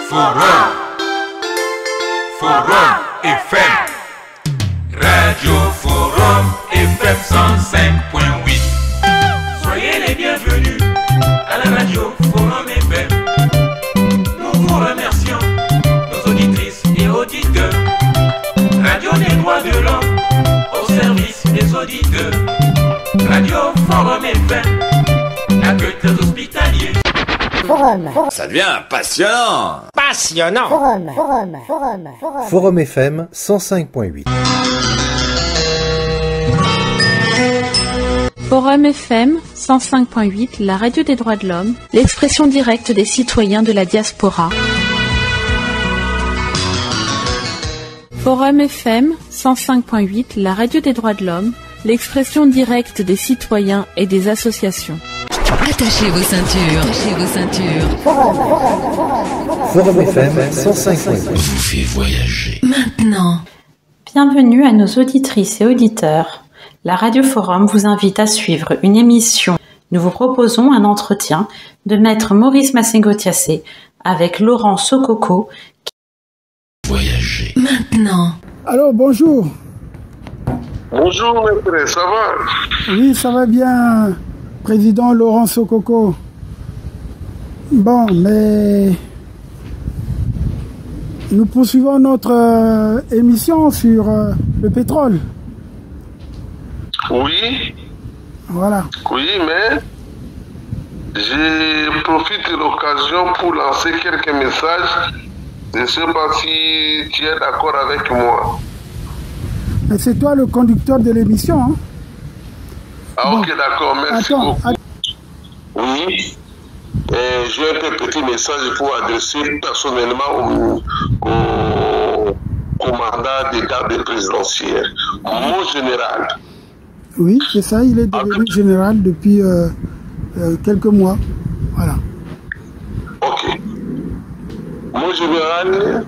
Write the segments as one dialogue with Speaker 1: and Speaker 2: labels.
Speaker 1: Forum FM. Radio Forum FM 105.8. Soyez les bienvenus à la radio Forum FM. Nous vous remercions, nos auditrices et auditeurs. Radio des droits de l'homme au service des auditeurs. Radio Forum FM, accueil des hospitaliers.
Speaker 2: Forum.
Speaker 3: Ça devient passionnant.
Speaker 4: Passionnant.
Speaker 2: Forum FM 105.8.
Speaker 5: Forum FM 105.8, la radio des droits de l'homme, l'expression directe des citoyens de la diaspora. Forum FM 105.8, la radio des droits de l'homme, l'expression directe des citoyens et des associations.
Speaker 6: Attachez vos ceintures.
Speaker 2: Forum FM 105.8.
Speaker 3: Vous fait voyager.
Speaker 6: Maintenant.
Speaker 5: Bienvenue à nos auditrices et auditeurs. La Radio Forum vous invite à suivre une émission. Nous vous proposons un entretien de maître Maurice Massengo-Thiassé avec Laurent Sokoko.
Speaker 3: Voyager.
Speaker 6: Maintenant.
Speaker 7: Alors, bonjour.
Speaker 8: Bonjour, maître, ça va?
Speaker 7: Oui, ça va bien, président Laurent Sokoko. Bon, mais nous poursuivons notre émission sur le pétrole.
Speaker 8: Oui.
Speaker 7: Voilà.
Speaker 8: Oui, mais je profite de l'occasion pour lancer quelques messages. Je ne sais pas si tu es d'accord avec moi.
Speaker 7: Mais c'est toi le conducteur de l'émission, hein?
Speaker 8: Ah,
Speaker 7: bon.
Speaker 8: Ok, d'accord, merci
Speaker 7: Attends.
Speaker 8: beaucoup. Oui. J'ai un petit message pour adresser personnellement au commandant des gardes présidentielles. Mon général.
Speaker 7: Oui, c'est ça, il est devenu général depuis quelques mois. Voilà.
Speaker 8: Ok. Mon général,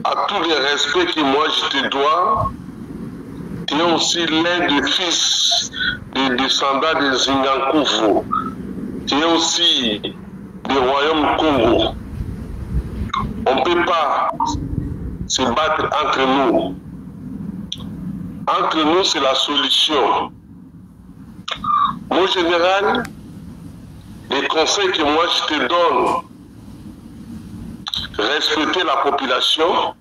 Speaker 8: à tous les respects que moi je te dois, tu es aussi l'un des fils des descendants des Zingankouvo. Tu es aussi du royaume Congo. On ne peut pas se battre entre nous. Entre nous, c'est la solution. Mon général, les conseils que moi je te donne, respecter la population,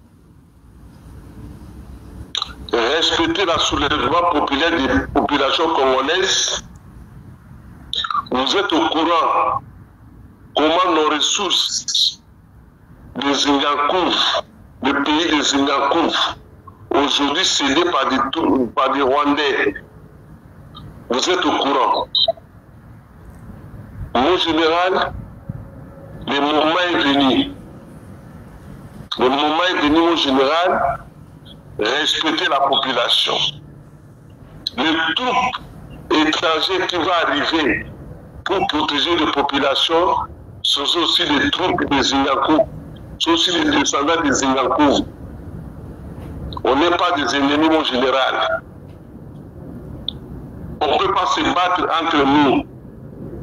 Speaker 8: respecter le soulèvement populaire des populations congolaises. Vous êtes au courant comment nos ressources de Zingankouv, le pays de Zingankouv, aujourd'hui cédé par des Rwandais. Vous êtes au courant. Mon général, le moment est venu. Le moment est venu, mon général, respecter la population. Les troupes étrangères qui vont arriver pour protéger les populations, ce sont aussi les troupes des Zingankouv, ce sont aussi les descendants des Zingankouv. On n'est pas des ennemis, mon général. On ne peut pas se battre entre nous.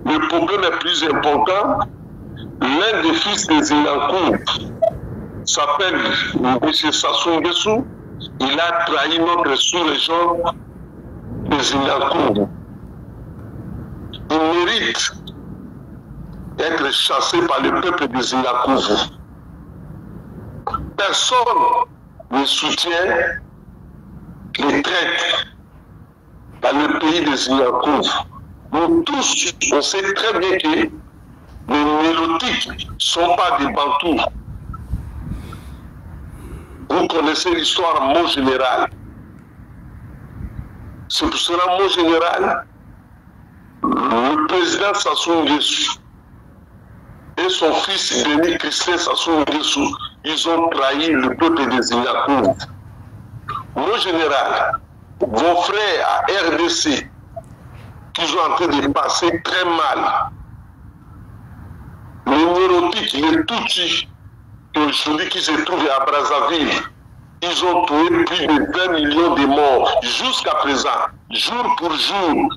Speaker 8: Le problème le plus important, l'un des fils des Zingankouv s'appelle M. Sassou Nguesso. Il a trahi notre sous-région des Zingankouv. Il mérite d'être chassé par le peuple des Zingankouv. Personne ne soutient les traîtres dans le pays des Zingankouv. Nous tous, on sait très bien que les Nélotiques ne sont pas des Bantous. Vous connaissez l'histoire, mon général. C'est pour cela, mon général, le président Sassou Nguesso et son fils Denis Christian Sassou Nguesso, ils ont trahi le peuple des Zingankouv. Mon général, vos frères à RDC, qui sont en train de passer très mal, les Nélotiques, les Tutsis, aujourd'hui qui se trouvent à Brazzaville, ils ont tué plus de 20 millions de morts jusqu'à présent, jour pour jour.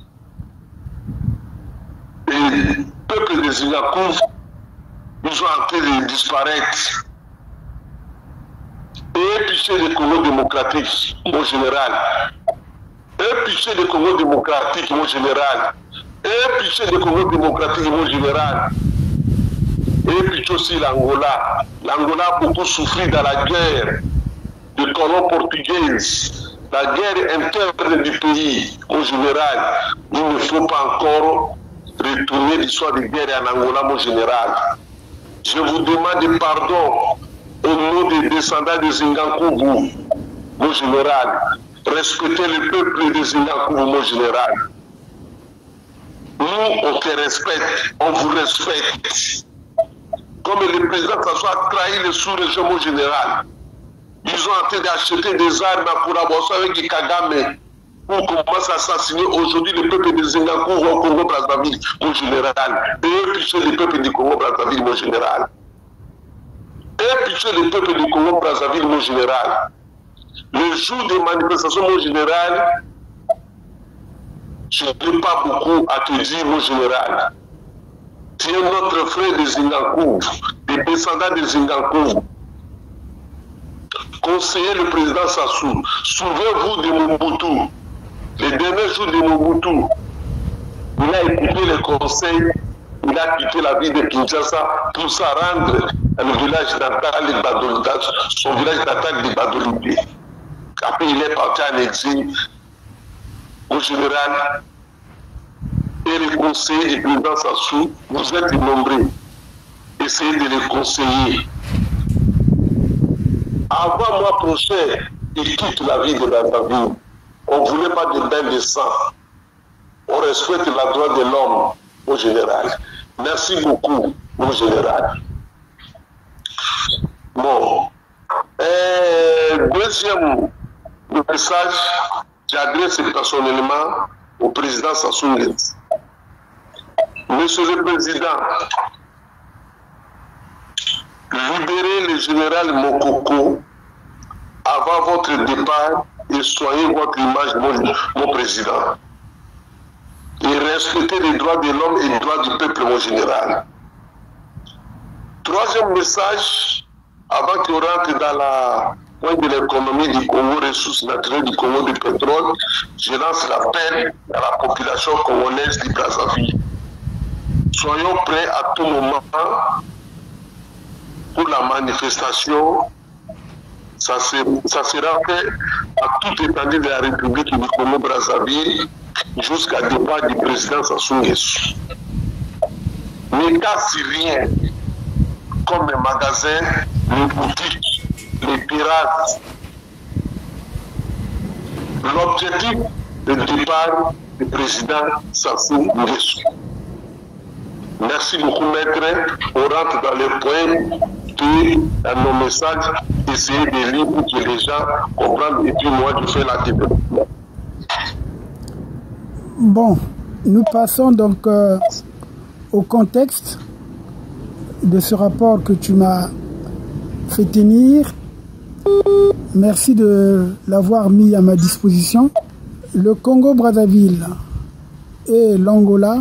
Speaker 8: Et le peuple des Zingankouv, ils sont en train de disparaître. et piché le Congo démocratique, mon général. Et piché le Congo démocratique, mon général. Et piché le Congo démocratique, mon général. Et puis aussi l'Angola. L'Angola a beaucoup souffert dans la guerre de colons portugaises, la guerre interne du pays. Mon général, il ne faut pas encore retourner l'histoire de guerre en Angola, mon général. Je vous demande pardon au nom des descendants de Zingankoubu, mon général. Respectez le peuple de Zingankoubu, mon général. Nous, on te respecte, on vous respecte. Comme le président François a trahi le sous-région, mon général. Ils ont tenté d'acheter des armes en collaboration avec Kagame pour commencer à assassiner aujourd'hui le peuple de Zingankoubu au Congo-Brazzaville, mon général. Et puis le peuple du Congo-Brazzaville, mon général. Et puis le peuple du Congo-Brazzaville, mon général. Le jour des manifestations, mon général, je n'ai pas beaucoup à te dire, mon général. Tu es notre frère de Zingankoubu, des descendants de Zingankoubu. Conseiller le président Sassou, souvenez-vous de Mobutu. Les derniers jours de Mobutu, il a écouté les conseils, il a quitté la ville de Kinshasa pour se rendre à le village natal de Badolita, son village natal de Badolita. Après, il est parti en exil au général. Et les conseillers du président Sassou, vous êtes nombreux. Essayez de les conseiller. Avant mois prochain, il quitte la ville de Brazzaville. On ne voulait pas de bain de sang. On respecte la droit de l'homme, mon général. Merci beaucoup, mon général. Bon. Deuxième message, j'adresse personnellement au président Sassou Nguesso. Monsieur le Président, libérez le général Mokoko avant votre départ et soignez votre image, mon président. Et respectez les droits de l'homme et les droits du peuple, mon général. Troisième message, avant qu'on rentre dans la pointe de l'économie du Congo, ressources naturelles du Congo, du pétrole, je lance l'appel à la population congolaise du Brazzaville. Soyons prêts à tout moment pour la manifestation. Ça sera fait à toute étendue de la République du Congo-Brazzaville jusqu'à départ du président Sassou Nguesso. Ne casse rien comme les magasins, les boutiques, les pirates. L'objectif de départ du président Sassou Nguesso. Merci beaucoup, maître. On rentre dans les points de nos messages. Essayez de lire pour que les gens comprennent. Et puis moi, je fais la développement.
Speaker 7: Bon, nous passons donc au contexte de ce rapport que tu m'as fait tenir. Merci de l'avoir mis à ma disposition. Le Congo-Brazzaville et l'Angola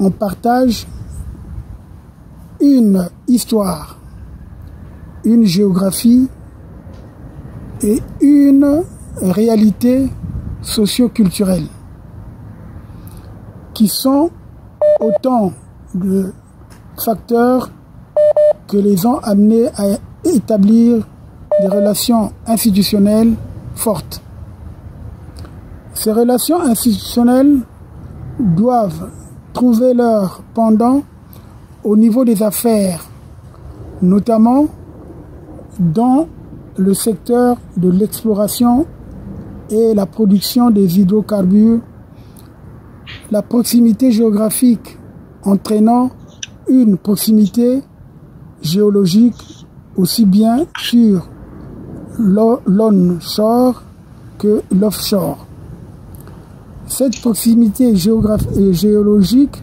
Speaker 7: on partage une histoire, une géographie et une réalité socio-culturelle qui sont autant de facteurs que les ont amenés à établir des relations institutionnelles fortes. Ces relations institutionnelles doivent trouver leur pendant au niveau des affaires, notamment dans le secteur de l'exploration et la production des hydrocarbures, la proximité géographique entraînant une proximité géologique aussi bien sur l'onshore que l'offshore. Cette proximité géologique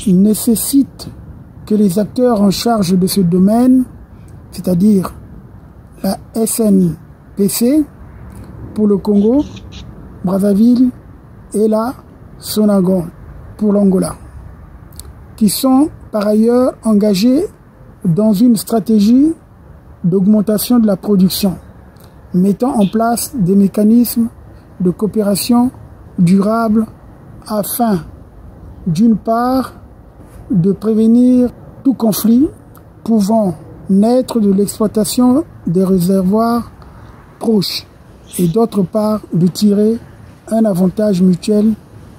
Speaker 7: nécessite que les acteurs en charge de ce domaine, c'est-à-dire la SNPC pour le Congo, Brazzaville et la SONAGO pour l'Angola, qui sont par ailleurs engagés dans une stratégie d'augmentation de la production, mettant en place des mécanismes de coopération durable afin, d'une part, de prévenir tout conflit pouvant naître de l'exploitation des réservoirs proches et d'autre part, de tirer un avantage mutuel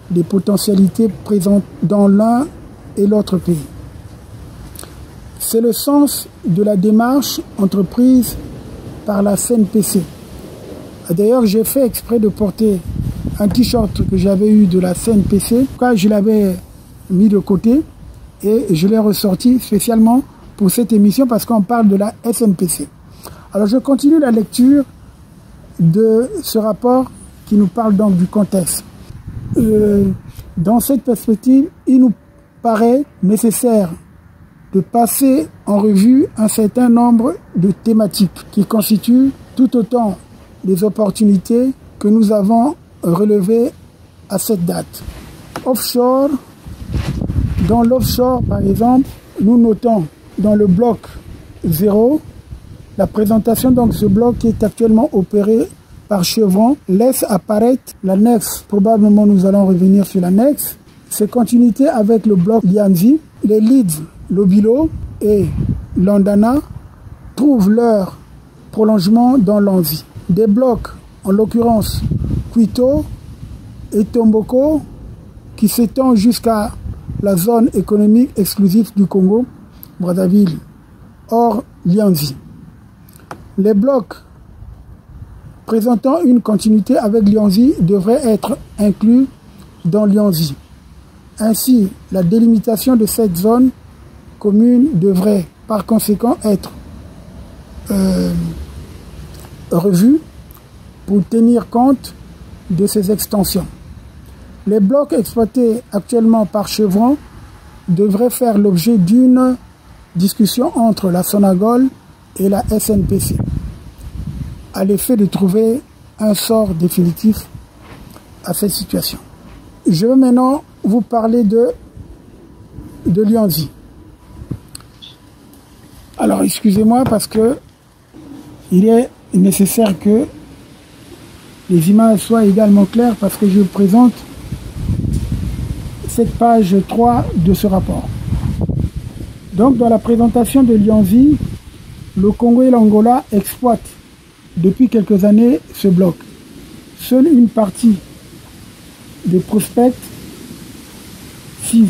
Speaker 7: des potentialités présentes dans l'un et l'autre pays. C'est le sens de la démarche entreprise par la CNPC. D'ailleurs, j'ai fait exprès de porter un t-shirt que j'avais eu de la CNPC. Quand je l'avais mis de côté et je l'ai ressorti spécialement pour cette émission parce qu'on parle de la SNPC. Alors, je continue la lecture de ce rapport qui nous parle donc du contexte. Dans cette perspective, il nous paraît nécessaire de passer en revue un certain nombre de thématiques qui constituent tout autant des opportunités que nous avons relevées à cette date. Offshore, dans l'offshore par exemple, nous notons dans le bloc 0, la présentation donc ce bloc qui est actuellement opéré par Chevron laisse apparaître l'annexe. Probablement nous allons revenir sur l'annexe. Ces continuités avec le bloc Lianzi, les leads Lobilo et Landana trouvent leur prolongement dans l'Anzi. Des blocs, en l'occurrence Quito et Tomboko, qui s'étendent jusqu'à la zone économique exclusive du Congo, Brazzaville, hors Lianzi. Les blocs présentant une continuité avec Lianzi devraient être inclus dans Lianzi. Ainsi, la délimitation de cette zone commune devrait par conséquent être revue pour tenir compte de ces extensions. Les blocs exploités actuellement par Chevron devraient faire l'objet d'une discussion entre la Sonagol et la SNPC, à l'effet de trouver un sort définitif à cette situation. Je vais maintenant vous parler de Lianzi. Alors, excusez-moi parce que il est nécessaire que les images soient également claires parce que je présente cette page 3 de ce rapport. Donc, dans la présentation de Lianzi, le Congo et l'Angola exploitent depuis quelques années ce bloc. Seule une partie des prospects 6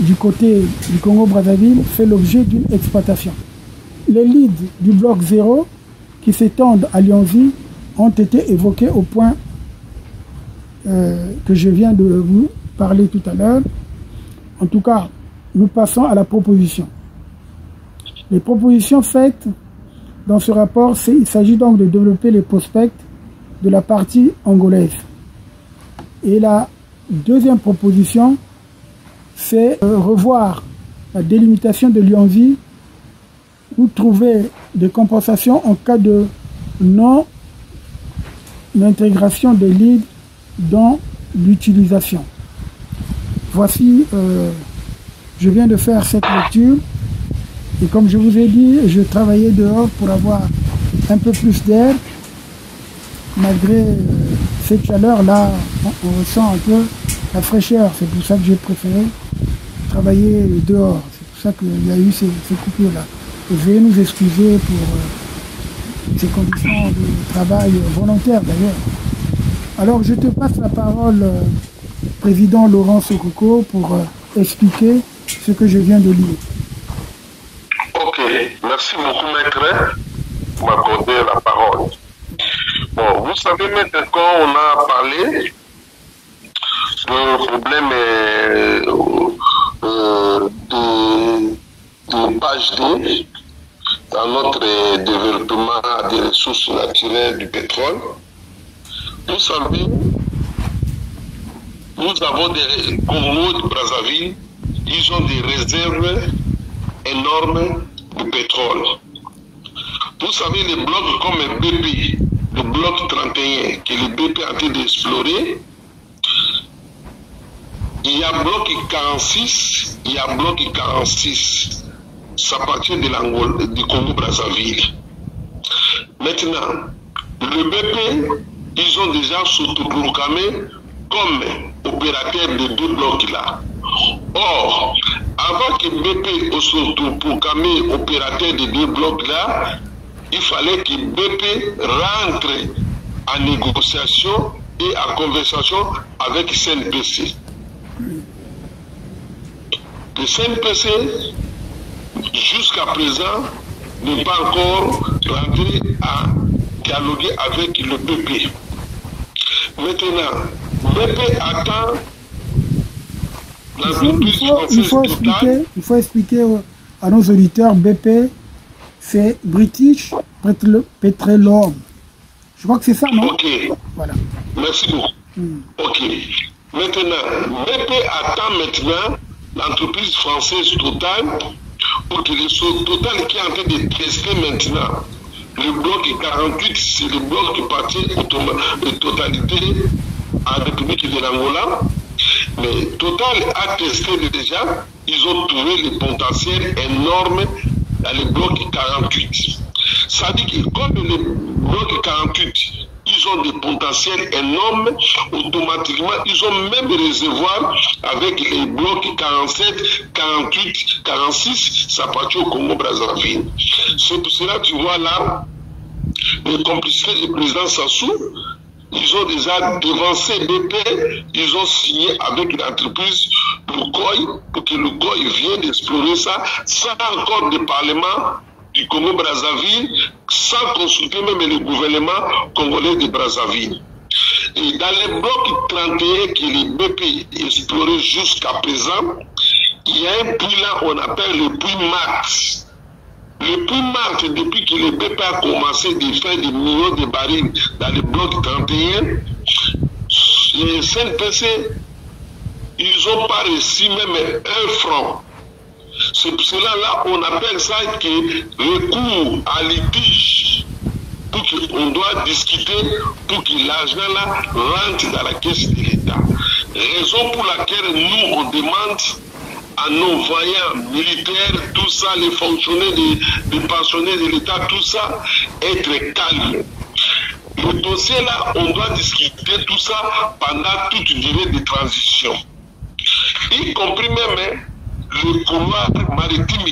Speaker 7: du côté du Congo-Brazzaville fait l'objet d'une exploitation. Les leads du bloc 0 qui s'étendent à Lianzi ont été évoqués au point que je viens de vous parler tout à l'heure. En tout cas, nous passons à la proposition. Les propositions faites dans ce rapport, il s'agit donc de développer les prospects de la partie angolaise. Et la deuxième proposition, c'est revoir la délimitation de Lianzi ou trouver des compensations en cas de non-intégration des leads dans l'utilisation. Voici, je viens de faire cette lecture et comme je vous ai dit, je travaillais dehors pour avoir un peu plus d'air. Malgré cette chaleur-là, on ressent un peu la fraîcheur. C'est pour ça que j'ai préféré travailler dehors. C'est pour ça qu'il y a eu ces coupures-là. Et veuillez nous excuser pour ces conditions de travail volontaires d'ailleurs. Alors je te passe la parole, président Laurent Sokoko, pour expliquer ce que je viens de lire.
Speaker 8: Ok, merci beaucoup maître pour m'accorder la parole. Bon, vous savez maître, quand on a parlé de problème de page D dans notre développement des ressources naturelles du pétrole, vous savez, nous avons des Congo de Brazzaville, ils ont des réserves énormes de pétrole. Vous savez, les blocs comme BP, le bloc 31, que le BP est en train d'explorer, il y a bloc 46, il y a bloc 46. ça appartient du Congo-Brazzaville. Maintenant, le BP, ils ont déjà s'autoproclamé comme opérateur de 2 blocs-là. Or, avant que BP s'autoproclame opérateur de 2 blocs-là, il fallait que BP rentre en négociation et en conversation avec CNPC. Le CNPC, jusqu'à présent, n'est pas encore rentré à dialoguer avec le BP. Maintenant, BP attend
Speaker 7: il faut expliquer à nos auditeurs, BP, c'est British Petroleum. Je crois que c'est ça, non?
Speaker 8: Ok.
Speaker 7: Voilà.
Speaker 8: Merci beaucoup. Ok. Maintenant, BP attend maintenant l'entreprise française Total pour que le Total qui est en train de tester maintenant le bloc 48, c'est le bloc qui partit de totalité en République de l'Angola. Mais Total a testé déjà, ils ont trouvé le potentiel énorme dans le bloc 48. Ça dit que comme le bloc 48, ils ont des potentiels énormes, automatiquement, ils ont même des réservoirs avec les blocs 47, 48, 46, ça appartient au Congo-Brazzaville. C'est pour cela que tu vois là, les complicités du président Sassou, ils ont déjà devancé BP, ils ont signé avec l'entreprise Lukoil pour que Lukoil vienne explorer ça sans encore de parlement du Congo-Brazzaville, sans consulter même le gouvernement congolais de Brazzaville. Et dans les blocs 31 que les BP exploré jusqu'à présent, il y a un puits là, on appelle le puits Max. Le puits Max, depuis que le BP a commencé de faire des millions de barils dans les blocs 31, les CNPC, ils n'ont pas reçu même 1 franc. C'est pour cela là on appelle ça que recours à litige pour qu'on doit discuter pour que l'argent là rentre dans la caisse de l'État. Raison pour laquelle nous on demande à nos voyants militaires, tout ça, les fonctionnaires, les pensionnaires de l'État, tout ça, être calme. Le dossier là, on doit discuter tout ça pendant toute durée de transition. Y compris même le couloir maritime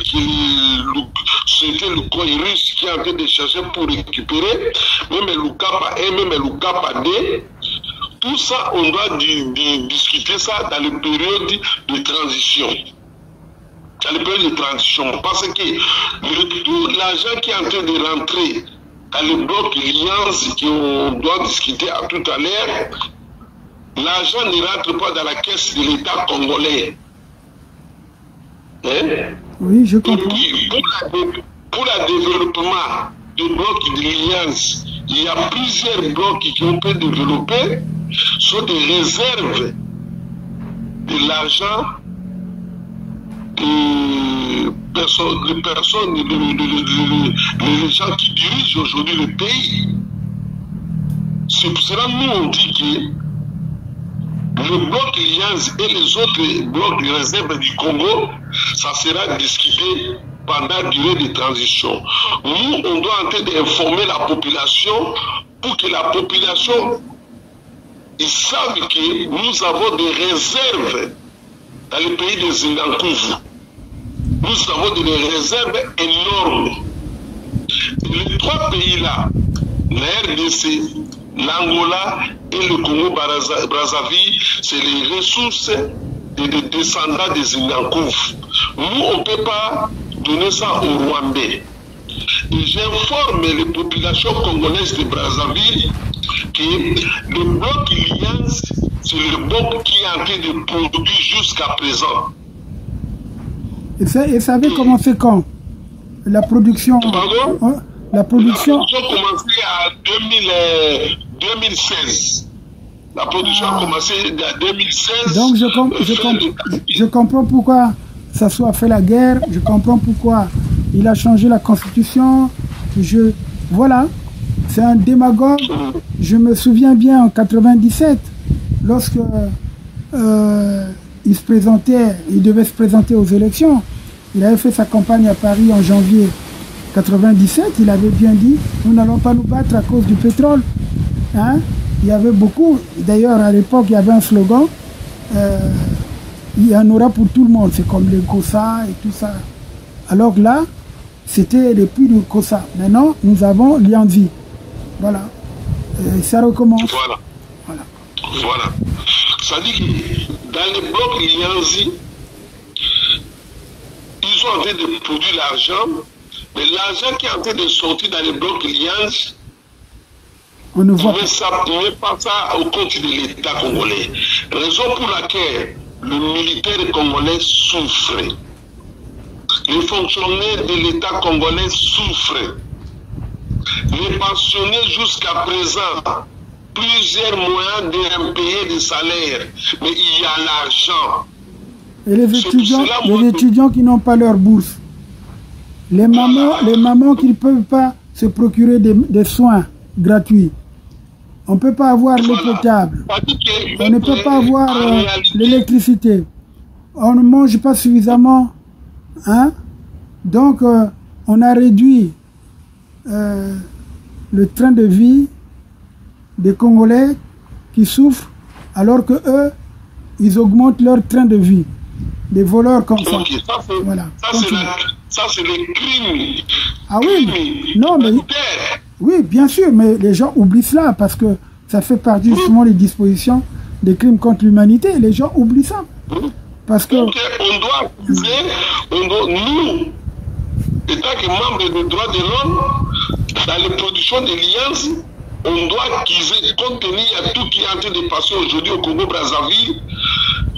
Speaker 8: c'était le coin russe qui est en train de chercher pour récupérer, même le Kappa 1, même le Kappa 2, tout ça, on doit discuter ça dans les périodes de transition. Dans les périodes de transition, parce que tout l'argent qui est en train de rentrer dans le bloc Alliance qu'on doit discuter à tout à l'heure, l'argent ne rentre pas dans la caisse de l'État congolais. Hein?
Speaker 7: Oui, je comprends.
Speaker 8: Pour le développement du bloc de l'Alliance, il y a plusieurs blocs qui ont pu développer sur des réserves de l'argent des personnes, les gens qui dirigent aujourd'hui le pays. C'est pour cela que nous on dit que le bloc Alliance et les autres blocs de réserve du Congo, ça sera discuté pendant la durée de transition. Nous, on doit en train d'informer la population pour que la population ils savent que nous avons des réserves dans le pays de Zingankouvu. Nous avons des réserves énormes. Et les 3 pays-là, la RDC, l'Angola et le Congo-Brazzaville, c'est les ressources des descendants des Zingankouvu. Nous, on ne peut pas donner ça aux Rwandais. Et j'informe les populations congolaises de Brazzaville que le bloc Alliance, c'est le bloc qui est en train de produire jusqu'à présent.
Speaker 7: Et ça avait commencé quand? La production.
Speaker 8: Pardon?
Speaker 7: Hein? La production
Speaker 8: a commencé à 2016. La production a commencé en 2016.
Speaker 7: Donc je comprends pourquoi Sassou a fait la guerre, je comprends pourquoi il a changé la constitution. Voilà, c'est un démagogue. Je me souviens bien en 97, lorsque il devait se présenter aux élections, il avait fait sa campagne à Paris en janvier 97, il avait bien dit, nous n'allons pas nous battre à cause du pétrole. Hein? Il y avait beaucoup, d'ailleurs à l'époque il y avait un slogan, il y en aura pour tout le monde, c'est comme les COSA et tout ça. Alors là, c'était les puits de COSA. Maintenant, nous avons Lianzi. Voilà. Et ça recommence.
Speaker 8: Voilà. Ça dit que dans les blocs Lianzi, ils sont en train de produire l'argent, mais l'argent qui est en train de sortir dans les blocs Lianzi,
Speaker 7: on ne voit
Speaker 8: pas ça au compte de l'État congolais. Raison pour laquelle le militaire congolais souffre. Les fonctionnaires de l'État congolais souffrent. Les pensionnés jusqu'à présent, plusieurs moyens de payer des salaires, mais il y a l'argent.
Speaker 7: Et les étudiants qui n'ont pas leur bourse. Les mamans qui ne peuvent pas se procurer des soins gratuits. On ne peut pas avoir l'eau potable. On ne peut pas avoir l'électricité. On ne mange pas suffisamment. Hein? Donc, on a réduit le train de vie des Congolais qui souffrent, alors que eux, ils augmentent leur train de vie. Des voleurs comme ça. Voilà.
Speaker 8: Ça, c'est les crimes.
Speaker 7: Ah oui, non, mais... Oui, bien sûr, mais les gens oublient cela parce que ça fait partie justement des dispositions des crimes contre l'humanité. Les gens oublient ça. Parce que...
Speaker 8: Donc, on doit accuser, nous, étant que membres des droits de l'homme, dans les productions de l'Alliance, on doit accuser, compte tenu de tout qui est en train de passer aujourd'hui au Congo-Brazzaville.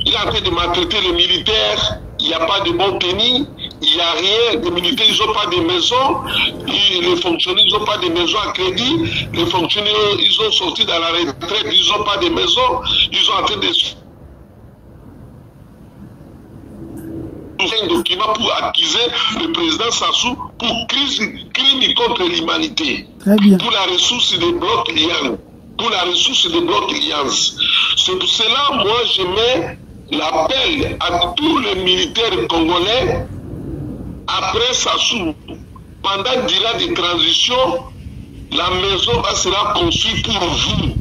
Speaker 8: Il est en train de maltraiter les militaires, il n'y a pas de bon tenue, il n'y a rien, les militaires ils n'ont pas de maison, les fonctionnaires ils n'ont pas de maison à crédit, les fonctionnaires ils ont sorti dans la retraite, ils n'ont pas de maison, ils sont en train de... un document pour accuser le président Sassou pour crime contre l'humanité, pour la ressource des blocs Liens, C'est pour cela, moi, je mets l'appel à tous les militaires congolais après Sassou. Pendant une durée de transition, la maison sera construite pour vous.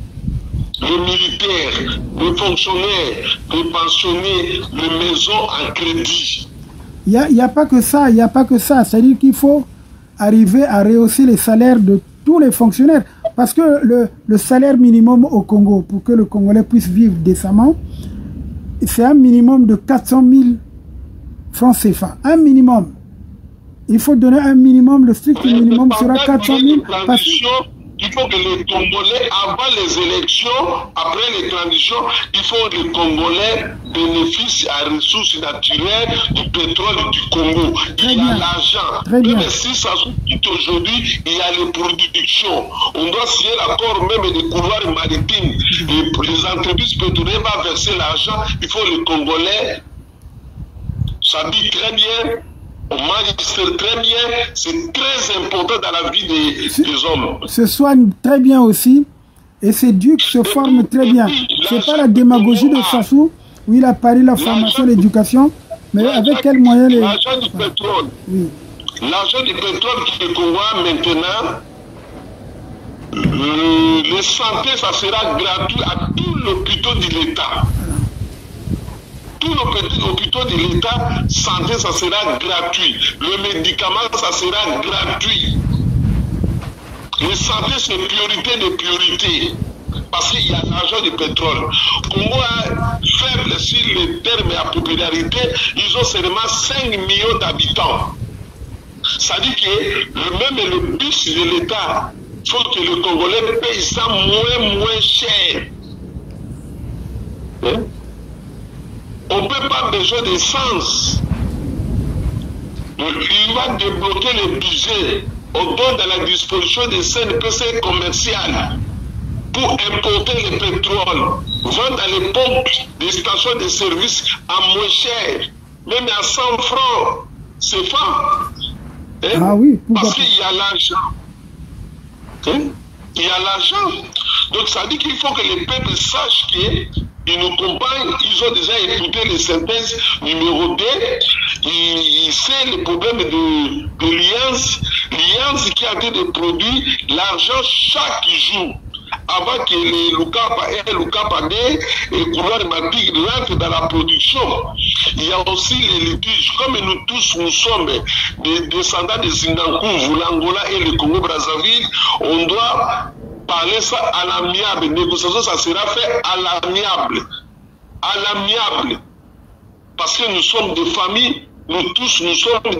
Speaker 8: Les militaires, les fonctionnaires, les pensionnés, les maisons en crédit.
Speaker 7: Il n'y a pas que ça, C'est-à-dire qu'il faut arriver à rehausser les salaires de tous les fonctionnaires. Parce que le salaire minimum au Congo, pour que le Congolais puisse vivre décemment, c'est un minimum de 400 000 francs CFA. Un minimum. Il faut donner un minimum, le strict minimum sera 400 000. Parce que
Speaker 8: il faut que les Congolais, avant les élections, après les transitions, il faut que les Congolais bénéficient à ressources naturelles, du pétrole du Congo. Il y a l'argent. Même si ça se tout aujourd'hui, il y a les productions. On doit signer l'accord même des couloirs maritimes. Les entreprises pétrolières vont verser l'argent. Il faut que les Congolais s'habillent très bien. On mange très bien, c'est très important dans la vie des hommes.
Speaker 7: Se soigne très bien aussi et s'éduque, se forme très bien. C'est pas la démagogie de Sassou où il a parlé la formation, l'éducation, mais avec quels moyens les...
Speaker 8: L'argent du pétrole. Oui. L'argent du pétrole qui est Congo maintenant, le santé, ça sera gratuit à tous les hôpitaux de l'État. Tous les hôpitaux de l'État, santé, ça sera gratuit. Le médicament, ça sera gratuit. La santé, c'est priorité de priorité. Parce qu'il y a l'argent du pétrole. Congo a faible sur les termes et la popularité, ils ont seulement 5 millions d'habitants. Ça dit que même le bus de l'État, il faut que le Congolais paye ça moins cher. Hein? On ne peut pas besoin d'essence. Il va débloquer le budget. On donne dans la disposition des CNPC commerciales pour importer le pétrole, vendre dans les pompes des stations de service à moins cher, même à 100 francs. C'est fort. Hein?
Speaker 7: Ah oui,
Speaker 8: parce qu'il y a l'argent. Hein? Il y a l'argent. Donc ça dit qu'il faut que les peuples sachent qu'ils nous compagnent. Ils ont déjà écouté les sentences numéro 2. Ils c'est le problème de l'IANS qui a été de produire l'argent chaque jour. Avant que les Lucap A, Lucap AD et couloir matique rentrent dans la production. Il y a aussi les litiges. Comme nous tous, nous sommes des descendants de Zindankou, l'Angola et le Congo-Brazzaville, on doit parler ça à l'amiable. Négociation, ça sera fait à l'amiable. À l'amiable. Parce que nous sommes des familles, nous tous, nous sommes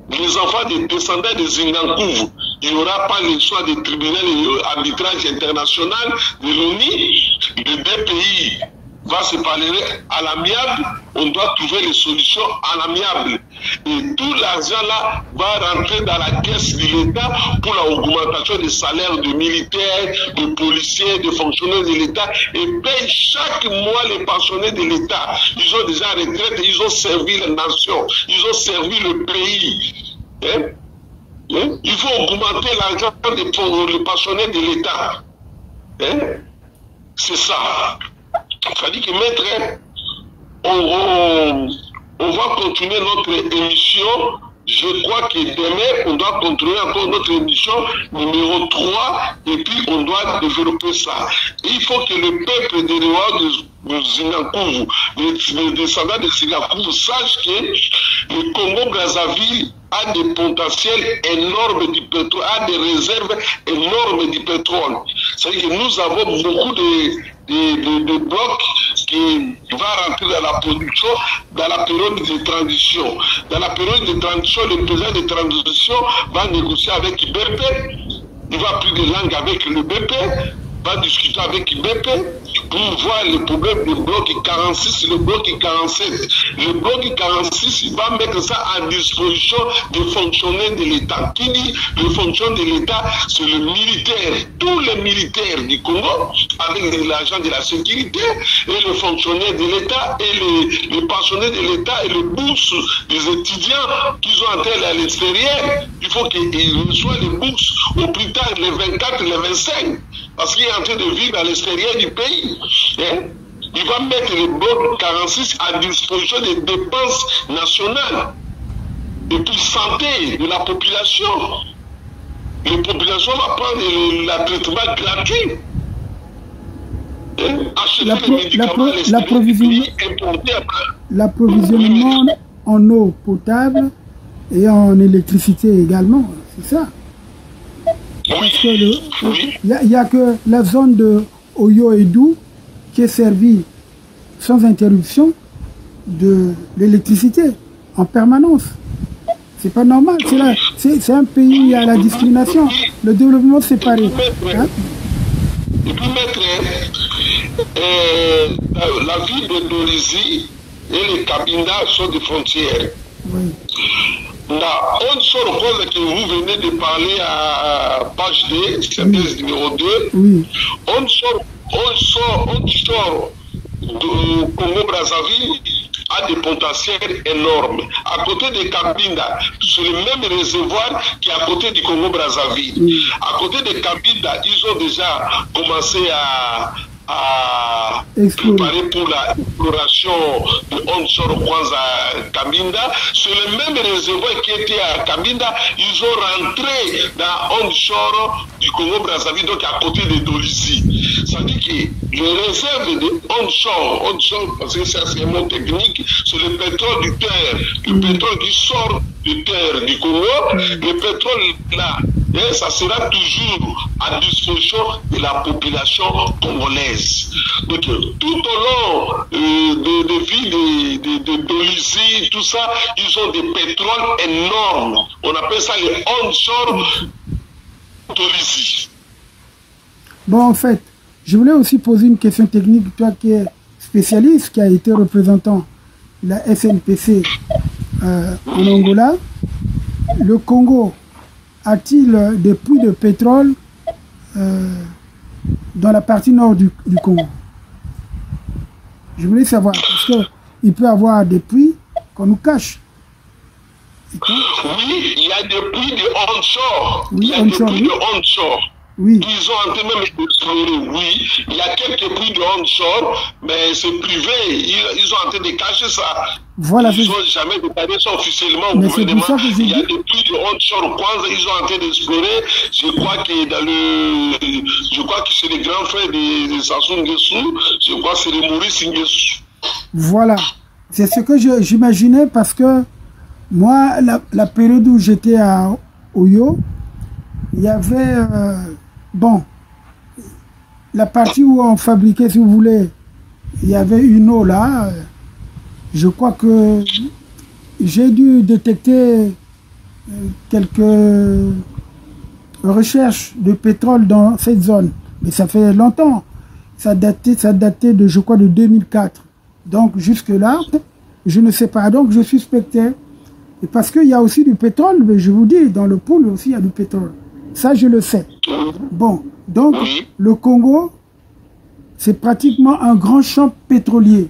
Speaker 8: des enfants des descendants de Zindankou. Il n'y aura pas le choix des tribunaux et arbitrage international de l'ONU. Les deux pays vont se parler à l'amiable. On doit trouver les solutions à l'amiable. Et tout l'argent là va rentrer dans la caisse de l'État pour l'augmentation des salaires de militaires, de policiers, de fonctionnaires de l'État et paye chaque mois les pensionnés de l'État. Ils ont déjà retraité, ils ont servi la nation, ils ont servi le pays. Hein? Hein? Il faut augmenter l'argent des pensionnés de l'État. Hein? C'est ça. Ça dit que maître, on va continuer notre émission. Je crois que demain, on doit continuer encore notre émission numéro 3 et puis on doit développer ça. Et il faut que le peuple des rois de Zindankou, les descendants de Zindankou, sachent que le Congo-Brazzaville a des potentiels énormes du pétrole, a des réserves énormes du pétrole. C'est-à-dire que nous avons beaucoup de blocs qui vont rentrer dans la production dans la période de transition. Dans la période de transition, le président de transition va négocier avec BP, il va prendre des langues avec le BP, va discuter avec BP pour voir le problème du bloc 46 et le bloc 47. Le bloc 46, il va mettre ça à disposition des fonctionnaires de l'État. Qui dit le fonctionnaire de l'État, c'est le militaire. Tous les militaires du Congo, avec l'argent de la sécurité, et le fonctionnaire de l'État, et les pensionnaires de l'État, et les bourses des étudiants qui ont entré à l'extérieur. Il faut qu'ils reçoivent les bourses au plus tard, les 24, les 25. Parce qu'il est en train de vivre à l'extérieur du pays. Hein? Il va mettre le bloc 46 à disposition des dépenses nationales. Et puis santé de la population. La population va prendre le traitement gratuit. Hein? Acheter les médicaments à l'extérieur,
Speaker 7: l'approvisionnement en eau potable et en électricité également. C'est ça. Parce que il n'y a que la zone de Oyo-Edou qui est servie sans interruption de l'électricité en permanence. C'est pas normal. C'est un pays où il y a la discrimination, le développement séparé. Hein?
Speaker 8: Et puis mettre la ville de Dolisie et les Cabinda sont des frontières. Oui. Là, on sort cause que vous venez de parler à page D, synthèse numéro 2. Oui. On sort du Congo-Brazzaville a des potentiels énormes. À côté de Cabinda, c'est le même réservoir qui est à côté du Congo-Brazzaville. Oui. À côté de Cabinda, ils ont déjà commencé à préparer pour l'exploration de onshore Kwanza Cabinda. C'est le même réservoir qui était à Cabinda. Ils ont rentré dans onshore du Congo-Brazzaville, donc à côté de Dolisie. Ça dit que les réserves de onshore, parce que c'est un mot technique, c'est le pétrole du terre. Le pétrole qui sort du terre du Congo, le pétrole là, et ça sera toujours à disposition de la population congolaise. Donc, tout au long des villes de Dolisie, tout ça, ils ont des pétroles énormes. On appelle ça les onshore Dolisie.
Speaker 7: Bon, en fait, je voulais aussi poser une question technique. Toi qui es spécialiste, qui a été représentant de la SNPC en Angola, le Congo a-t-il des puits de pétrole dans la partie nord du Congo? Je voulais savoir, parce qu'il peut y avoir des puits qu'on nous cache.
Speaker 8: Oui, il y a des puits de onshore.
Speaker 7: Oui,
Speaker 8: il y a
Speaker 7: onshore,
Speaker 8: des puits de onshore.
Speaker 7: Oui.
Speaker 8: Ils ont tenté même d'explorer, oui. Il y a quelques puits de onshore, mais c'est privé. Ils ont tenté de cacher ça.
Speaker 7: Voilà,
Speaker 8: ils n'ont jamais déclaré ça officiellement au
Speaker 7: mais
Speaker 8: gouvernement.
Speaker 7: C'est pour ça que
Speaker 8: il y a des puits de onshore Kwanza, ils ont tenté d'explorer. Je crois que c'est le grand frère de Sassou Nguesso. Je crois que c'est le Maurice Nguesso.
Speaker 7: Voilà. C'est ce que j'imaginais parce que moi, la période où j'étais à Oyo, il y avait, bon, la partie où on fabriquait, si vous voulez, il y avait une eau là. Je crois que j'ai dû détecter quelques recherches de pétrole dans cette zone. Mais ça fait longtemps. Ça datait de, je crois, de 2004. Donc, jusque-là, je ne sais pas. Donc, je suspectais. Et parce qu'il y a aussi du pétrole, mais je vous dis, dans le pool aussi, il y a du pétrole. Ça, je le sais. Bon, donc, le Congo, c'est pratiquement un grand champ pétrolier.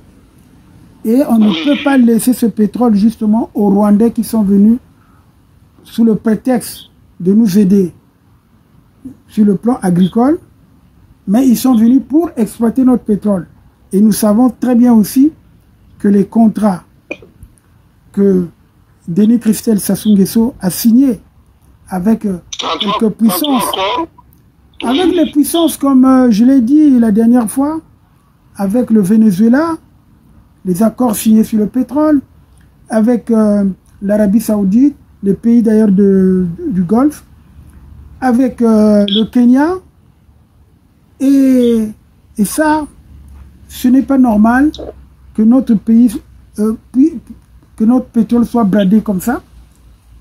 Speaker 7: Et on ne peut pas laisser ce pétrole, justement, aux Rwandais qui sont venus sous le prétexte de nous aider sur le plan agricole. Mais ils sont venus pour exploiter notre pétrole. Et nous savons très bien aussi que les contrats que Denis Christel Sassou Nguesso a signés avec quelques puissances, avec les puissances comme je l'ai dit la dernière fois, avec le Venezuela, les accords signés sur le pétrole, avec l'Arabie Saoudite, les pays d'ailleurs du Golfe, avec le Kenya, et ça, ce n'est pas normal que notre pays, que notre pétrole soit bradé comme ça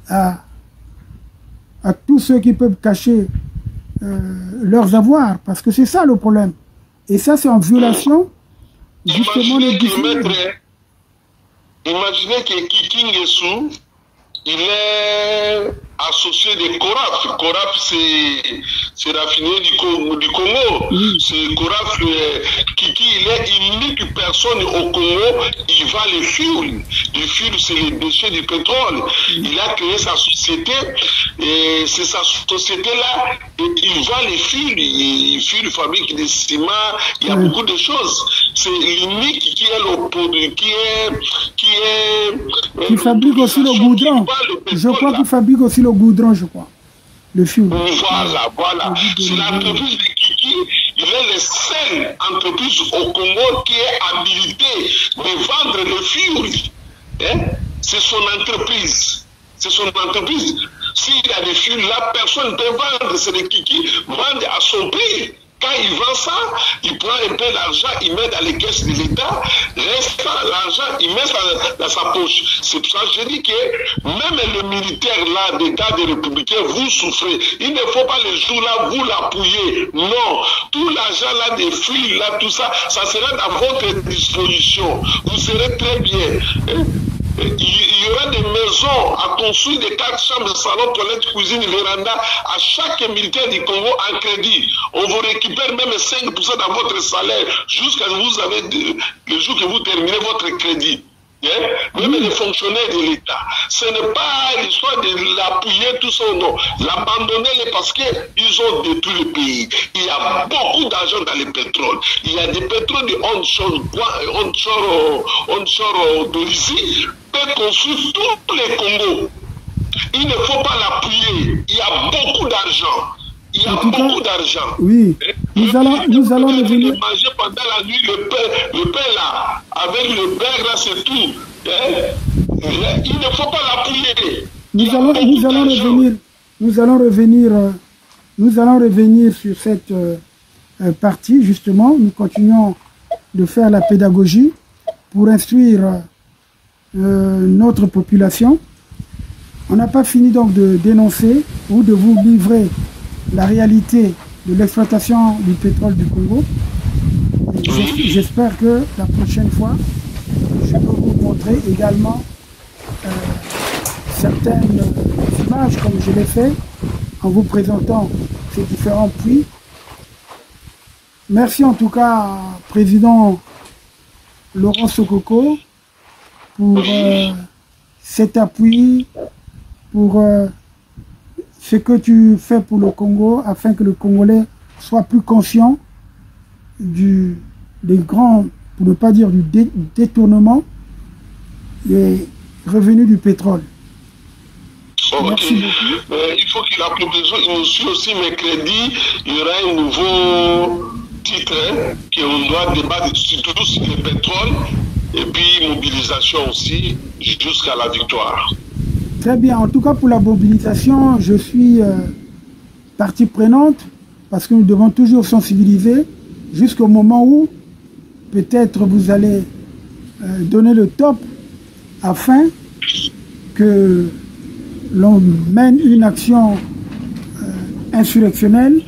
Speaker 7: à tous ceux qui peuvent cacher leurs avoirs, parce que c'est ça le problème. Et ça, c'est en violation justement des dispositions.
Speaker 8: Imaginez que Kiki Nguesso, il est associé de Coraf. Coraf, c'est raffiné du Congo. C'est Coraf, Kiki, il est unique personne au Congo. Il vend les fioul. Les fioul, c'est les déchets du pétrole. Il a créé sa société. Et c'est sa société-là. Il vend les fioul. Il fabrique des ciments. Il y a beaucoup de choses. C'est l'unique qui est le produit,
Speaker 7: qui fabrique aussi le goudron. Je crois qu'il fabrique aussi le goudron, je crois. Le fioul.
Speaker 8: Voilà. C'est l'entreprise de Kiki. Il est la seule entreprise au Congo qui est habilitée de vendre le fioul. C'est son entreprise. C'est son entreprise. S'il y a des fioul là, personne ne peut vendre. C'est le Kiki vend à son prix. Quand il vend ça, il prend un peu l'argent, il met dans les caisses de l'État, reste l'argent, il met ça dans sa poche. C'est pour ça que je dis que même le militaire là, des gars des républicains, vous souffrez. Il ne faut pas les jours là, vous l'appuyer. Non. Tout l'argent là, des fils là, tout ça, ça sera à votre disposition. Vous serez très bien. Il y aura des maisons à construire, des 4 chambres, salon, toilette, cuisine, véranda, à chaque militaire du Congo en crédit. On vous récupère même 5% dans votre salaire jusqu'à vous avez le jour que vous terminez votre crédit. Même les fonctionnaires de l'État. Ce n'est pas l'histoire de l'appuyer, tout ça, non. L'abandonner parce qu'ils ont détruit le pays. Il y a beaucoup d'argent dans le pétrole. Il y a des pétroles de onshore d'Odyssée peut construire tous les Congos. Il ne faut pas l'appuyer. Il y a beaucoup d'argent. Il y a beaucoup d'argent.
Speaker 7: Oui. Nous allons revenir.
Speaker 8: Manger pendant la nuit le pain là, avec le beurre là, c'est tout. Il ne faut pas l'appuyer.
Speaker 7: Nous allons revenir sur cette partie, justement. Nous continuons de faire la pédagogie pour instruire notre population. On n'a pas fini donc de dénoncer ou de vous livrer la réalité de l'exploitation du pétrole du Congo. J'espère que la prochaine fois, je peux vous montrer également certaines images comme je l'ai fait en vous présentant ces différents puits. Merci en tout cas, Président Laurent Sokoko, pour cet appui, pour ce que tu fais pour le Congo afin que le Congolais soit plus conscient des grands, pour ne pas dire du détournement des revenus du pétrole.
Speaker 8: Merci beaucoup. Il faut que la proposition initiale aussi mercredi, il y aura un nouveau titre qu'on doit débattre surtout sur le pétrole et puis mobilisation aussi jusqu'à la victoire.
Speaker 7: Très bien. En tout cas, pour la mobilisation, je suis partie prenante parce que nous devons toujours sensibiliser jusqu'au moment où peut-être vous allez donner le top afin que l'on mène une action insurrectionnelle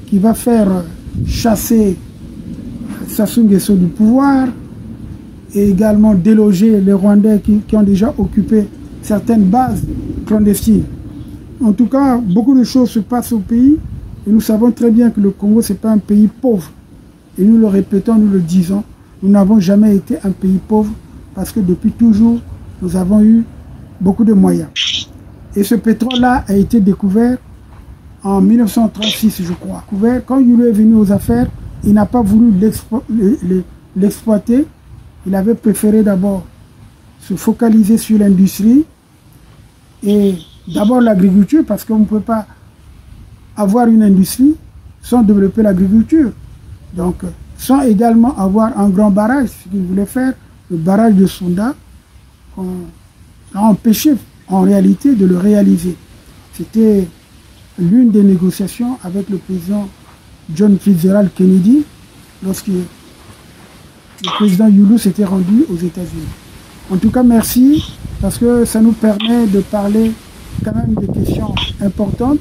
Speaker 7: qui va faire chasser Sassou Nguesso du pouvoir et également déloger les Rwandais qui ont déjà occupé certaines bases clandestines. En tout cas, beaucoup de choses se passent au pays et nous savons très bien que le Congo, ce n'est pas un pays pauvre. Et nous le répétons, nous le disons, nous n'avons jamais été un pays pauvre parce que depuis toujours, nous avons eu beaucoup de moyens. Et ce pétrole-là a été découvert en 1936, je crois. Quand Youlou est venu aux affaires, il n'a pas voulu l'exploiter. Il avait préféré d'abord se focaliser sur l'industrie et d'abord l'agriculture, parce qu'on ne peut pas avoir une industrie sans développer l'agriculture. Donc, sans également avoir un grand barrage, ce qu'il voulait faire, le barrage de Sonda, on a empêché en réalité de le réaliser. C'était l'une des négociations avec le président John Fitzgerald Kennedy lorsque le président Youlou s'était rendu aux États-Unis. En tout cas, merci, parce que ça nous permet de parler quand même des questions importantes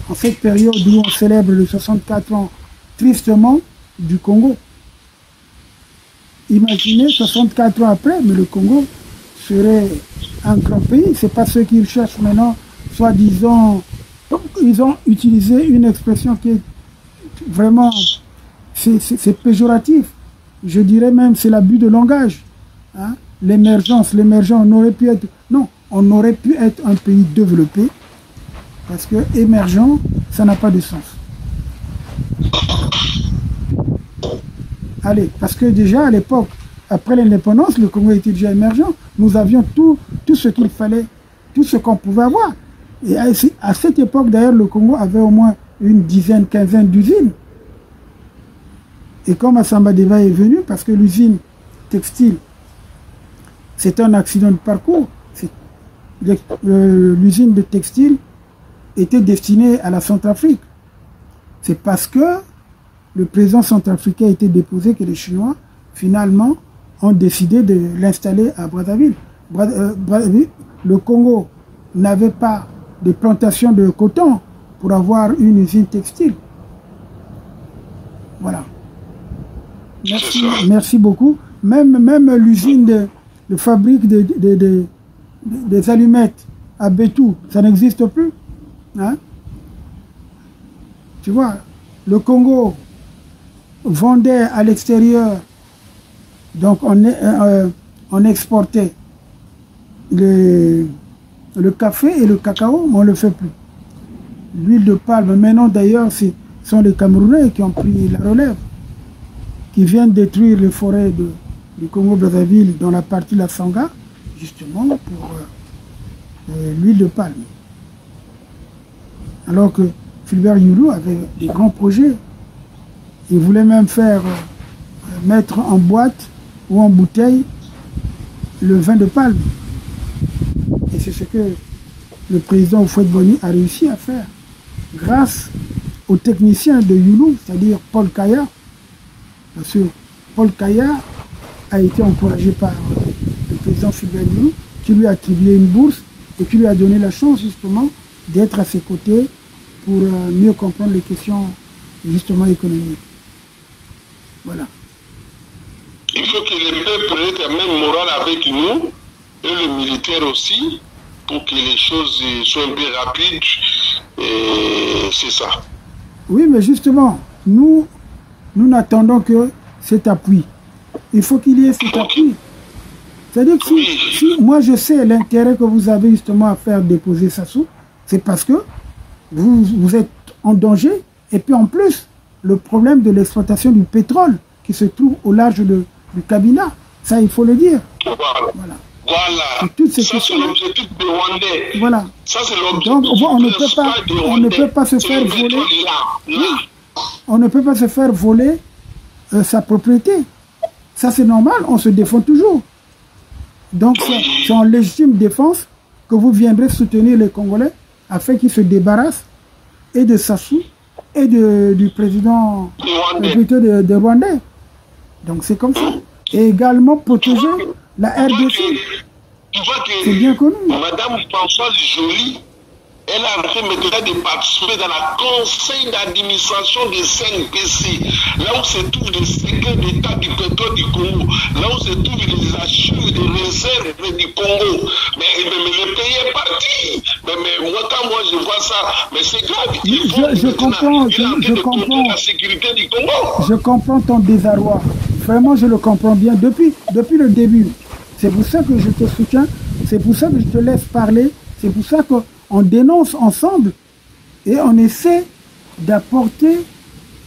Speaker 7: en cette période où on célèbre les 64 ans tristement du Congo. Imaginez 64 ans après, mais le Congo serait un grand pays. C'est pas ce qu'ils cherchent maintenant, soi-disant. Ils ont utilisé une expression qui est vraiment, c'est péjoratif. Je dirais même c'est l'abus de langage. Hein? L'émergence, on aurait pu être, non, on aurait pu être un pays développé parce que émergent, ça n'a pas de sens. Allez, parce que déjà à l'époque, après l'indépendance, le Congo était déjà émergent. Nous avions tout ce qu'il fallait, tout ce qu'on pouvait avoir. Et à cette époque, d'ailleurs, le Congo avait au moins une dizaine, quinzaine d'usines. Et comme Assamba Deva est venu, parce que l'usine textile, c'est un accident de parcours. L'usine de textile était destinée à la Centrafrique. C'est parce que le président centrafricain a été déposé que les Chinois, finalement, ont décidé de l'installer à Brazzaville. Le Congo n'avait pas de plantation de coton pour avoir une usine textile. Voilà. Merci beaucoup. Même l'usine de fabrique des allumettes à Bétou, ça n'existe plus. Hein? Tu vois, le Congo vendait à l'extérieur, donc on exportait le café et le cacao, mais on ne le fait plus. L'huile de palme, maintenant d'ailleurs, ce sont les Camerounais qui ont pris la relève, qui viennent détruire les forêts du Congo-Brazzaville dans la partie de la Sanga, justement pour l'huile de palme. Alors que Fulbert Youlou avait des grands projets. Il voulait même faire mettre en boîte ou en bouteille le vin de palme. Et c'est ce que le président Houphouët-Boigny a réussi à faire grâce aux techniciens de Youlou, c'est-à-dire Paul Kaya. Parce que Paul Kaya a été encouragé par le président Fulbert Youlou, qui lui a attribué une bourse et qui lui a donné la chance justement d'être à ses côtés pour mieux comprendre les questions justement économiques. Voilà.
Speaker 8: Il faut que les peuples aient la même morale avec nous, et le militaire aussi, pour que les choses soient un peu rapides. Et c'est ça.
Speaker 7: Oui, mais justement, nous n'attendons que cet appui. Il faut qu'il y ait cet appui. C'est-à-dire que si moi je sais l'intérêt que vous avez justement à faire déposer Sassou, c'est parce que vous êtes en danger. Et puis en plus, le problème de l'exploitation du pétrole qui se trouve au large du Cabinda, ça il faut le dire. Voilà.
Speaker 8: Ça c'est l'objectif des Rwandais.
Speaker 7: Voilà.
Speaker 8: Ça c'est l'objectif.
Speaker 7: Donc on ne peut pas se faire voler. On ne peut pas se faire voler sa propriété. Ça c'est normal, on se défend toujours. Donc c'est en légitime défense que vous viendrez soutenir les Congolais afin qu'ils se débarrassent et de Sassou et du président de Rwandais. Donc c'est comme ça. Et également protéger la RDC. C'est bien connu.
Speaker 8: Madame Françoise Joly, elle a fait maintenant de participer dans la conseil d'administration de CNPC, là où se trouvent les secrets d'État du pétrole du Congo, là où se trouvent les archives de réserve du Congo. Mais le pays est parti. Mais moi, quand moi je vois ça, mais c'est grave.
Speaker 7: Je comprends
Speaker 8: la sécurité du Congo.
Speaker 7: Je comprends ton désarroi. Vraiment, je le comprends bien depuis le début. C'est pour ça que je te soutiens, c'est pour ça que je te laisse parler, c'est pour ça qu'on dénonce ensemble et on essaie d'apporter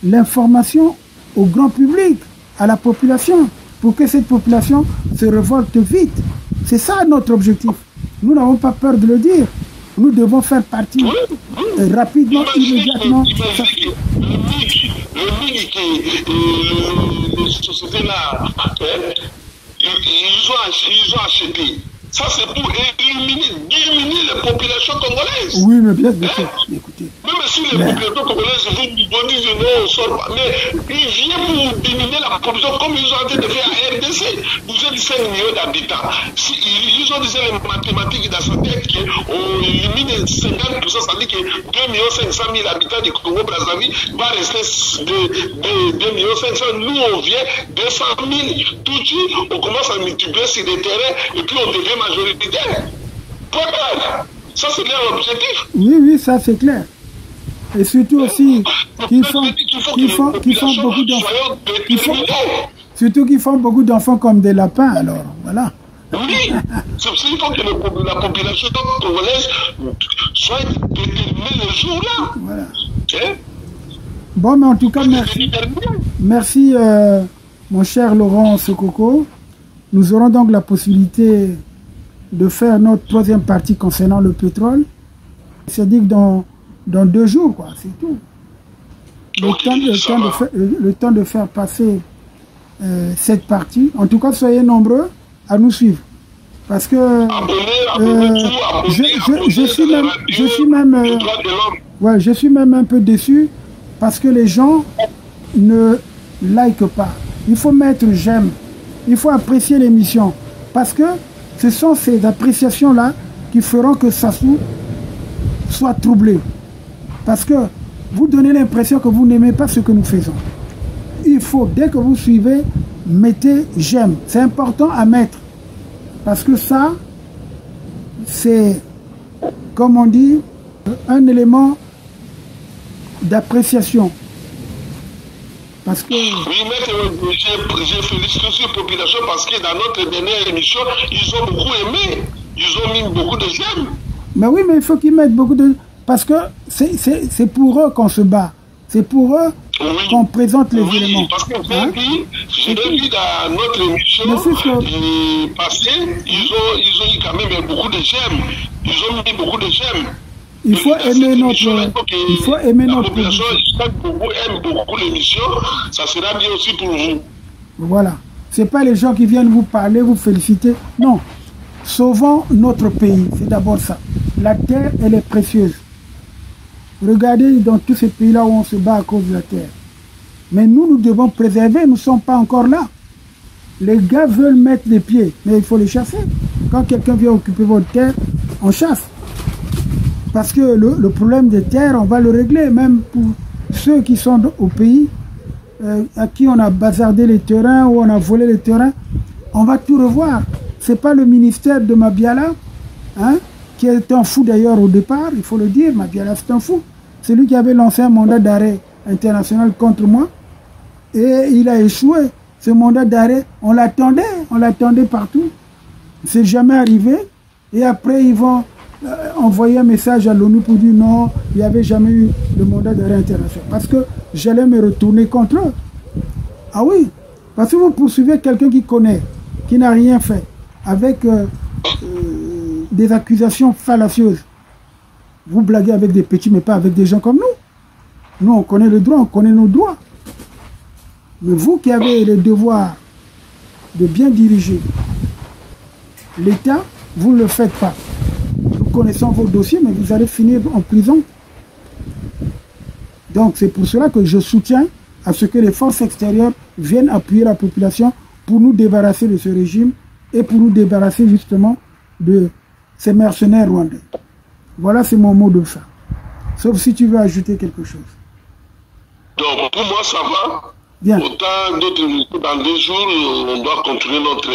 Speaker 7: l'information au grand public, à la population, pour que cette population se révolte vite. C'est ça notre objectif. Nous n'avons pas peur de le dire. Nous devons faire partie rapidement, immédiatement.
Speaker 8: Le MIG les sociétés-là, ils ont acheté. Ça, c'est pour diminuer les populations congolaises.
Speaker 7: Oui, mais bien sûr. Écoutez.
Speaker 8: Même si les populations congolaises vous disent non, on sort pas. Mais ils viennent pour diminuer la population comme ils ont en train de faire à RDC. Vous êtes 5 millions d'habitants. Ils ont dit les mathématiques dans sa tête qu'on élimine 50%, ça veut dire que 2 500 000 habitants du Congo-Brazzaville va rester 2 500 000. Nous, on vient 200 000. Tout de suite, on commence à multiplier sur des terrains et puis on devient majoritaire. Pourquoi? Ça, c'est leur objectif.
Speaker 7: Oui, ça, c'est clair. Et surtout aussi, qu'ils font beaucoup d'enfants. Surtout qu'ils font beaucoup d'enfants comme des lapins, alors, voilà.
Speaker 8: Oui, c'est pour ça qu'il faut que la population congolaise soit déterminée le jour-là.
Speaker 7: Voilà. Bon, mais en tout cas, merci. Merci, mon cher Laurent Sokoko. Nous aurons donc la possibilité de faire notre 3e partie concernant le pétrole. C'est-à-dire que dans 2 jours, quoi, c'est tout. Le temps de faire passer cette partie. En tout cas, soyez nombreux à nous suivre. Parce que je suis même un peu déçu parce que les gens ne likent pas. Il faut mettre j'aime. Il faut apprécier l'émission. Parce que ce sont ces appréciations-là qui feront que Sassou soit troublé. Parce que vous donnez l'impression que vous n'aimez pas ce que nous faisons. Il faut, dès que vous suivez, mettez j'aime. C'est important à mettre. Parce que ça, c'est, comme on dit, un élément d'appréciation. Parce que...
Speaker 8: Oui, mais j'ai félicité aussi la population parce que dans notre dernière émission, ils ont beaucoup aimé. Ils ont mis beaucoup de j'aime.
Speaker 7: Mais oui, mais il faut qu'ils mettent beaucoup de... Parce que c'est pour eux qu'on se bat. C'est pour eux qu'on présente les éléments.
Speaker 8: Parce que j'ai dit dans notre émission passée, ils ont eu quand même beaucoup de j'aime. Ils ont mis beaucoup de j'aime.
Speaker 7: Il faut aimer notre
Speaker 8: population. Si vous aimez beaucoup l'émission, ça sera bien aussi pour vous.
Speaker 7: Voilà. Ce n'est pas les gens qui viennent vous parler, vous féliciter. Non. Sauvons notre pays. C'est d'abord ça. La terre, elle est précieuse. Regardez dans tous ces pays-là où on se bat à cause de la terre. Mais nous devons préserver. Nous ne sommes pas encore là. Les gars veulent mettre les pieds, mais il faut les chasser. Quand quelqu'un vient occuper votre terre, on chasse. Parce que le problème des terres, on va le régler, même pour ceux qui sont au pays, à qui on a bazardé les terrains ou on a volé les terrains. On va tout revoir. Ce n'est pas le ministère de Mabiala, hein, qui est un fou d'ailleurs au départ, il faut le dire. Mabiala, c'est un fou. C'est lui qui avait lancé un mandat d'arrêt international contre moi. Et il a échoué. Ce mandat d'arrêt, on l'attendait partout. C'est jamais arrivé. Et après, ils vont envoyé un message à l'ONU pour dire non, il n'y avait jamais eu de mandat d'arrêt international. Parce que j'allais me retourner contre eux. Ah oui, parce que vous poursuivez quelqu'un qui connaît, qui n'a rien fait, avec des accusations fallacieuses. Vous blaguez avec des petits, mais pas avec des gens comme nous. Nous, on connaît le droit, on connaît nos droits. Mais vous qui avez le devoir de bien diriger l'État, vous ne le faites pas. Nous connaissons vos dossiers, mais vous allez finir en prison. Donc c'est pour cela que je soutiens à ce que les forces extérieures viennent appuyer la population pour nous débarrasser de ce régime et pour nous débarrasser justement de ces mercenaires rwandais. Voilà, c'est mon mot de fin. Sauf si tu veux ajouter quelque chose.
Speaker 8: Donc pour moi ça va.
Speaker 7: Bien.
Speaker 8: Autant d'autres, dans 2 jours, on doit continuer notre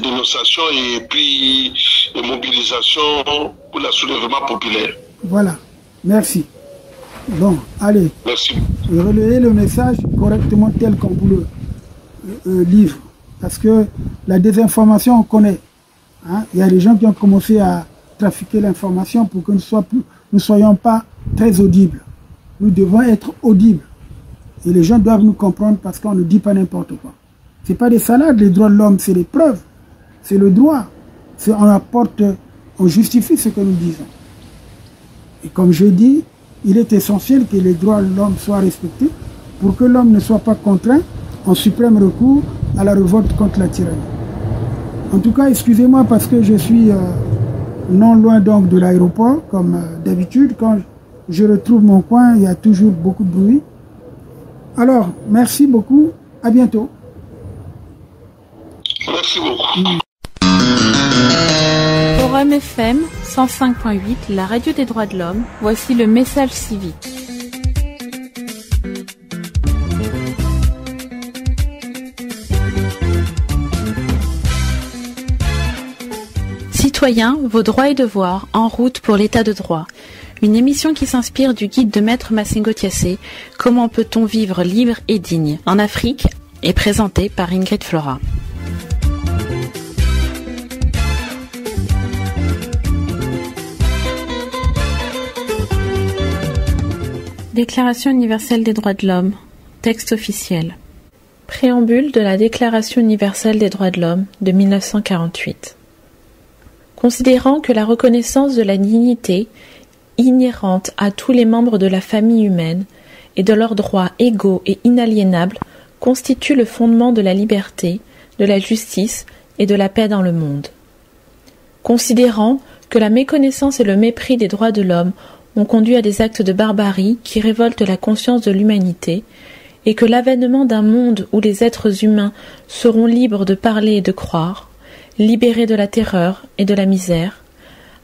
Speaker 8: dénonciation et puis mobilisation pour le soulèvement populaire.
Speaker 7: Voilà. Merci. Bon, allez.
Speaker 8: Merci.
Speaker 7: Relayez le message correctement tel qu'on vous le livre. Parce que la désinformation, on connaît. Hein? Il y a des gens qui ont commencé à trafiquer l'information pour que nous ne soyons pas très audibles. Nous devons être audibles. Et les gens doivent nous comprendre parce qu'on ne dit pas n'importe quoi. Ce n'est pas des salades, les droits de l'homme, c'est les preuves. C'est le droit. On justifie ce que nous disons. Et comme je dis, il est essentiel que les droits de l'homme soient respectés pour que l'homme ne soit pas contraint en suprême recours à la révolte contre la tyrannie. En tout cas, excusez-moi parce que je suis non loin donc de l'aéroport, comme d'habitude. Quand je retrouve mon coin, il y a toujours beaucoup de bruit. Alors, merci beaucoup. À bientôt.
Speaker 8: Merci beaucoup.
Speaker 5: Forum FM 105.8, la radio des droits de l'homme. Voici le message civique. Citoyens, vos droits et devoirs, en route pour l'état de droit. Une émission qui s'inspire du guide de Maître Massengo Thiassé, Comment peut-on vivre libre et digne en Afrique, est présentée par Ingrid Flora. Déclaration universelle des droits de l'homme. Texte officiel. Préambule de la Déclaration universelle des droits de l'homme de 1948. Considérant que la reconnaissance de la dignité inhérente à tous les membres de la famille humaine et de leurs droits égaux et inaliénables constitue le fondement de la liberté, de la justice et de la paix dans le monde. Considérant que la méconnaissance et le mépris des droits de l'homme ont conduit à des actes de barbarie qui révoltent la conscience de l'humanité, et que l'avènement d'un monde où les êtres humains seront libres de parler et de croire, libérés de la terreur et de la misère,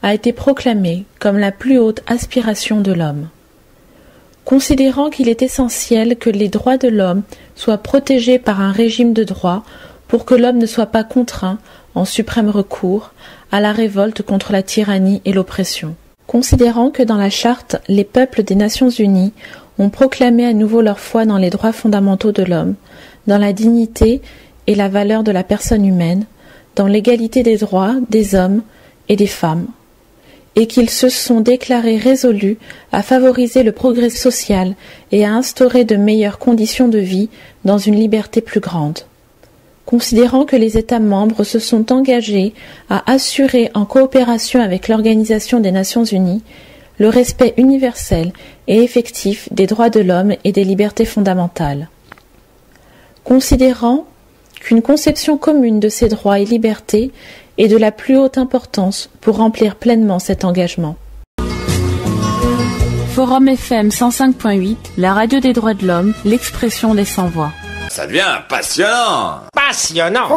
Speaker 5: a été proclamé comme la plus haute aspiration de l'homme. Considérant qu'il est essentiel que les droits de l'homme soient protégés par un régime de droit pour que l'homme ne soit pas contraint, en suprême recours, à la révolte contre la tyrannie et l'oppression. Considérant que dans la Charte, les peuples des Nations Unies ont proclamé à nouveau leur foi dans les droits fondamentaux de l'homme, dans la dignité et la valeur de la personne humaine, dans l'égalité des droits des hommes et des femmes, et qu'ils se sont déclarés résolus à favoriser le progrès social et à instaurer de meilleures conditions de vie dans une liberté plus grande. Considérant que les États membres se sont engagés à assurer, en coopération avec l'Organisation des Nations Unies, le respect universel et effectif des droits de l'homme et des libertés fondamentales. Considérant qu'une conception commune de ces droits et libertés est de la plus haute importance pour remplir pleinement cet engagement. Forum FM 105.8, la radio des droits de l'homme, l'expression des sans-voix.
Speaker 3: Ça devient passionnant.
Speaker 4: Passionnant.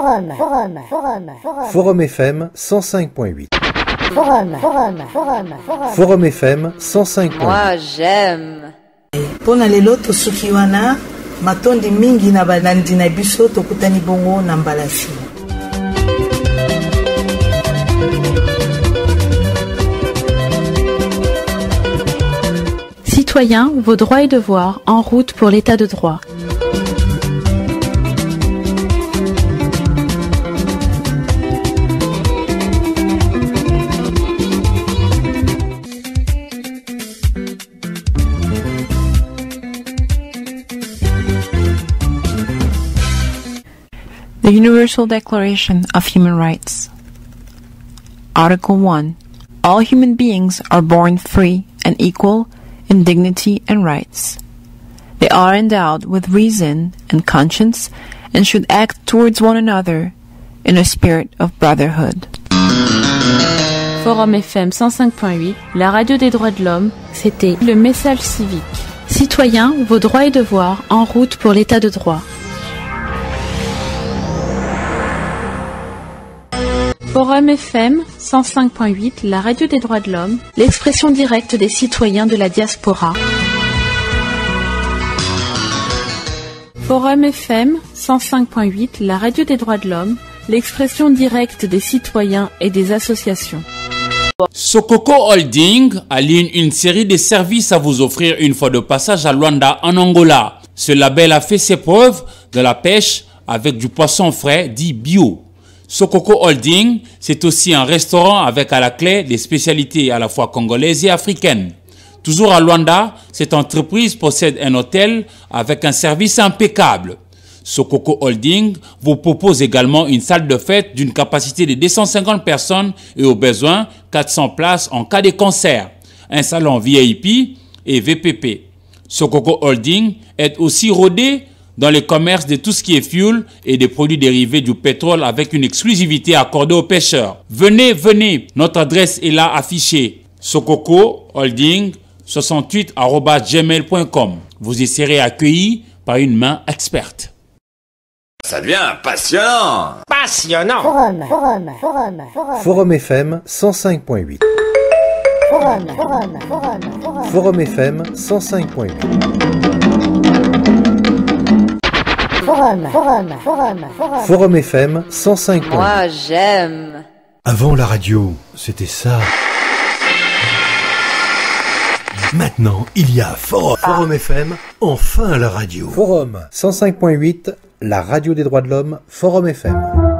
Speaker 2: Forum FM 105.8. Forum FM 105.8.
Speaker 9: Moi j'aime.
Speaker 10: Pona lelo tosuki wana matondi mingi na balandi na biso tokutani bongo na mbalasi.
Speaker 5: Citoyens, vos droits et devoirs, en route pour l'état de droit.
Speaker 4: The Universal Declaration of Human Rights. Article 1. All human beings are born free and equal in dignity and rights. They are endowed with reason and conscience and should act towards one another in a spirit of brotherhood.
Speaker 5: Forum FM 105.8, la radio des droits de l'homme, c'était le message civique. Citoyens, vos droits et devoirs, en route pour l'état de droit. Forum FM 105.8, la radio des droits de l'homme, l'expression directe des citoyens de la diaspora. Forum FM 105.8, la radio des droits de l'homme, l'expression directe des citoyens et des associations.
Speaker 9: Sokoko Holding aligne une série de services à vous offrir une fois de passage à Luanda en Angola. Ce label a fait ses preuves de la pêche avec du poisson frais dit bio. Sokoko Holding, c'est aussi un restaurant avec à la clé des spécialités à la fois congolaises et africaines. Toujours à Luanda, cette entreprise possède un hôtel avec un service impeccable. Sokoko Holding vous propose également une salle de fête d'une capacité de 250 personnes et au besoin 400 places en cas de concert, un salon VIP et VPP. Sokoko Holding est aussi rodé dans le commerce de tout ce qui est fuel et des produits dérivés du pétrole avec une exclusivité accordée aux pêcheurs. Venez, venez, notre adresse est là affichée. Sokoko Holding 68@gmail.com. Vous y serez accueillis par une main experte.
Speaker 3: Ça devient passionnant.
Speaker 11: Passionnant.
Speaker 2: Forum FM 105.8. Forum FM 105.8. Forum FM 105.8.
Speaker 12: Moi, j'aime.
Speaker 13: Avant la radio, c'était ça. Maintenant, il y a Forum FM, enfin la radio.
Speaker 2: Forum 105.8, la radio des droits de l'homme, Forum FM.